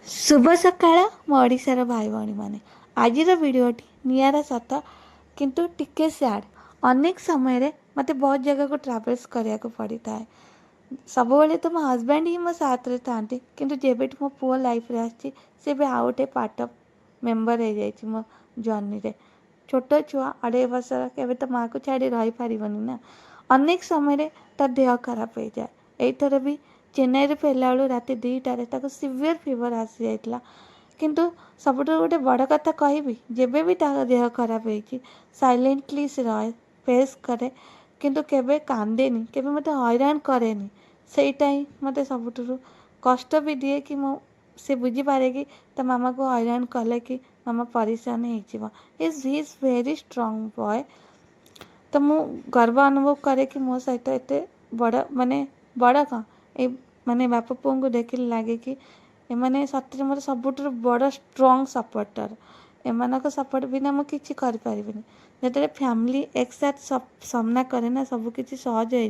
शुभ सकाळ मो ओडिशार भाई भौणी माने आज भिडटी निरा सत किंतु टिके सैड अनेक समय मत बहुत जगह को ट्रावेल्स करने को पड़ी था सब तो मो हजबैंड ही मो साथ रे था किंतु जेबे मो पुओ लाइफ रे आसी से भी आउ गोटे पार्ट ऑफ मेंबर हो जाए मो जर्नी रे छोट छुआ 2.5 वर्षर के तो माँ को छाड़ी रही पारनी ना अनेक समय तार देह खराब हो जाए यहीथर भी चेन्नई रे फेरला बेलू राति 2टार सीवियर फीवर आसी जाइला किंतु सबुठ गोटे बड़ कथा कहबी जेबे भी देह खराब होती साइलेंटली से रहे फेस करे किंतु केबे कांदेनी केबे मते हैरान करेनी सेटा ही मते सबुठ कष्ट भी दिए कि मो से बुझी पारे कि ता मामा को हैरान कले कि मामा परेशान हो इज वेरी स्ट्रांग बॉय। तो मु गर्व अनुभव करे कि मो सहित एते बड़ माने बड़ कहाँ ए माने बापा पुओं को देखिले लगे कि एमाने सतरे मोर सबुठ बड़ स्ट्रांग सपोर्टर एमानक सपोर्ट बिना मु किछि कर परिबिनी जेते फैमिली एक साथ सब सामना करे ना सब किछि सहज हो